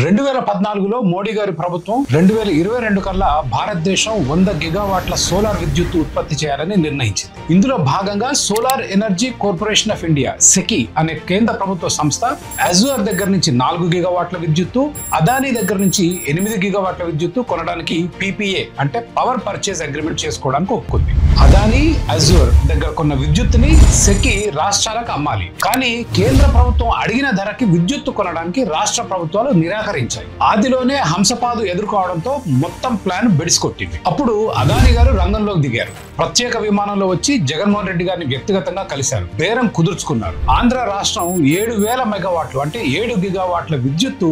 2014లో మోడీ గారి ప్రభుత్వం 2022 కల్లా భారతదేశం 100 గిగావాట్ల సోలార్ విద్యుత్ ఉత్పత్తి చేయాలని నిర్ణయించింది. ఇందులో భాగంగా solar energy corporation of India SECI అనే కేంద్ర ప్రభుత్వ సంస్థ అజూర్ దగ్గర నుంచి 4 గిగావాట్ల విద్యుత్తు, అదానీ దగ్గర నుంచి 8 గిగావాట్ల విద్యుత్తు కొనడానికి PPA అంటే పవర్ పర్చేస్ అగ్రిమెంట్ చేసుకోవడానికి ఒప్పుకుంది. అదానీ అజూర్ దగ్గర కొన్న విద్యుత్తుని సెకి రాష్ట్రాలకు అమ్మాలి. కానీ కేంద్ర ప్రభుత్వం అడిగిన ధరకి విద్యుత్తు కొనడానికి రాష్ట్ర ప్రభుత్వాలు నిరాకరించాయి. ఆదిలోనే హంసపాదు ఎదుర్కోవడంతో మొత్తం ప్లాన్ బెడిసికొట్టింది. అప్పుడు అదానీ గారు రంగంలోకి దిగారు. ప్రత్యేక విమానంలో వచ్చి జగన్మోహన్ రెడ్డి గారిని వ్యక్తిగతంగా కలిశారు. బేరం కుదుర్చుకున్నారు. ఆంధ్ర రాష్ట్రం 7000 మెగావాట్లు అంటే 7 గిగావాట్ల విద్యుత్తు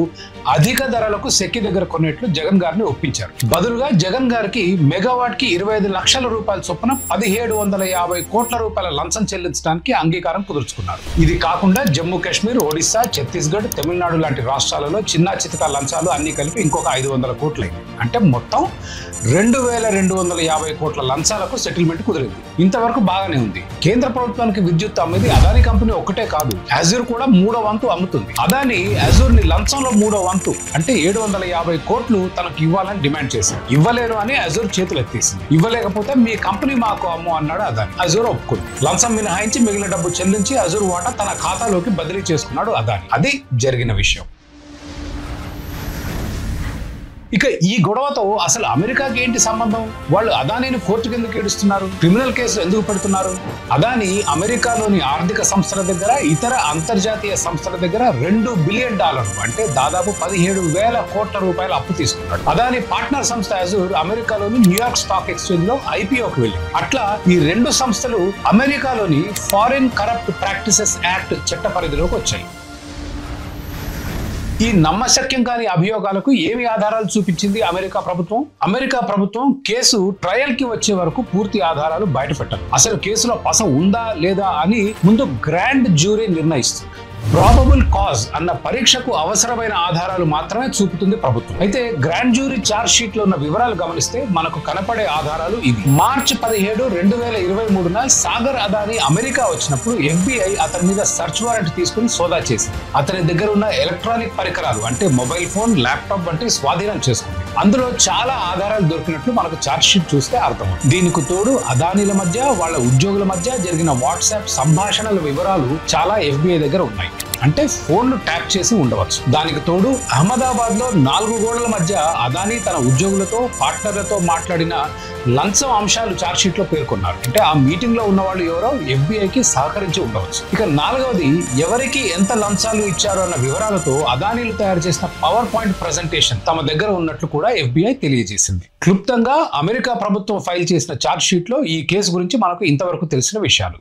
అధిక ధరలకు సెకి దగ్గర కొనేట్లు జగన్ గారిని ఒప్పించారు. బదులుగా జగన్ గారికి మెగావాట్ కి 25 లక్షల రూపాయల చొప్పున 1750 కోట్ల రూపాయల లంచం చెల్లించడానికి అంగీకారం కుదుర్చుకున్నారు. ఇది కాకుండా జమ్మూ కాశ్మీర్, ఒడిశా, ఛత్తీస్గఢ్, తమిళనాడు లాంటి రాష్ట్రాలలో చిన్న చితక లంచాలు అన్ని కలిపి ఇంకొక 500 కోట్లయింది. అంటే మొత్తం 2250 కోట్ల లంచాలకు సెటిల్మెంట్ కుదిరింది. ఇంతవరకు బాగానే ఉంది. కేంద్ర ప్రభుత్వానికి విద్యుత్ అమ్మేది అదానీ కంపెనీ ఒక్కటే కాదు, అజూర్ కూడా 3వ వంతు అమ్ముతుంది. అదానీ అజూర్ ని లంచంలో 3వ వంతు అంటే 750 కోట్లు తనకు ఇవ్వాలని డిమాండ్ చేశారు. ఇవ్వలేరు అని అజూర్ చేతులు ఎత్తేసింది. ఇవ్వలేకపోతే మీ కంపెనీ మాకు అమ్ము అన్నాడు అదానీ. అజూర్ ఒప్పుకుంది. లంచం మినహాయించి మిగిలిన డబ్బు చెల్లించి అజూర్ వాటా తన ఖాతాలోకి బదిలీ చేసుకున్నాడు అదానీ. అది జరిగిన విషయం. ఇక ఈ గొడవతో అసలు అమెరికాకి ఏంటి సంబంధం? వాళ్ళు అదానీని కోర్టుకు ఎందుకు ఏడుస్తున్నారు? క్రిమినల్ కేసులు ఎందుకు పెడుతున్నారు? అదానీ అమెరికాలోని ఆర్థిక సంస్థల దగ్గర, ఇతర అంతర్జాతీయ సంస్థల దగ్గర $2 బిలియన్ అంటే దాదాపు 17,000 కోట్ల రూపాయల అప్పు తీసుకున్నాడు. అదానీ పార్ట్నర్ సంస్థ అజూర్ అమెరికాలోని న్యూయార్క్ స్టాక్ ఎక్స్చేంజ్ లో IPOకి వెళ్ళింది. అట్లా ఈ 2 సంస్థలు అమెరికాలోని ఫారిన్ కరప్ట్ ప్రాక్టీసెస్ యాక్ట్ చట్ట పరిధిలోకి వచ్చాయి. ఈ నమ్మశక్యం కాని అభియోగాలకు ఏమి ఆధారాలు చూపించింది అమెరికా ప్రభుత్వం? అమెరికా ప్రభుత్వం కేసు ట్రయల్ కి వచ్చే వరకు పూర్తి ఆధారాలు బయటపెట్టదు. అసలు కేసులో పస ఉందా లేదా అని ముందు గ్రాండ్ జ్యూరీ నిర్ణయిస్తుంది. ప్రాబబుల్ కాజ్ అన్న పరీక్షకు అవసరమైన ఆధారాలు మాత్రమే చూపుతుంది ప్రభుత్వం. అయితే గ్రాండ్ జ్యూరీ ఛార్జ్ షీట్ లో ఉన్న వివరాలు గమనిస్తే మనకు కనపడే ఆధారాలు ఇవి. మార్చి 17, 2023న సాగర్ అదానీ అమెరికా వచ్చినప్పుడు FBI అతని మీద సర్చ్ వారెంట్ తీసుకుని సోదా చేసింది. అతని దగ్గర ఉన్న ఎలక్ట్రానిక్ పరికరాలు అంటే మొబైల్ ఫోన్, ల్యాప్టాప్ వంటి స్వాధీనం చేసుకుంది. అందులో చాలా ఆధారాలు దొరికినట్లు మనకు ఛార్జ్ షీట్ చూస్తే అర్థమవుతుంది. దీనికి తోడు అదానీల మధ్య, వాళ్ళ ఉద్యోగుల మధ్య జరిగిన వాట్సాప్ సంభాషణల వివరాలు చాలా FBI దగ్గర ఉన్నాయి. అంటే ఫోన్ను ట్యాప్ చేసి ఉండవచ్చు. దానికి తోడు అహ్మదాబాద్ లో 4 గోడల మధ్య అదానీ తన ఉద్యోగులతో, పార్ట్నర్లతో మాట్లాడిన లంచం అంశాలు ఛార్జ్ షీట్ లో పేర్కొన్నారు. అంటే ఆ మీటింగ్ లో ఉన్న వాళ్ళు ఎవరో FBIకి సహకరించి ఉండవచ్చు. ఇక 4వది ఎవరికి ఎంత లంచాలు ఇచ్చారో అన్న వివరాలతో అదానీలు తయారు చేసిన పవర్ పాయింట్ ప్రెజెంటేషన్ తమ దగ్గర ఉన్నట్లు కూడా FBI తెలియజేసింది. క్లుప్తంగా అమెరికా ప్రభుత్వం ఫైల్ చేసిన ఛార్జ్ షీట్ లో ఈ కేసు గురించి మనకు ఇంతవరకు తెలిసిన విషయాలు.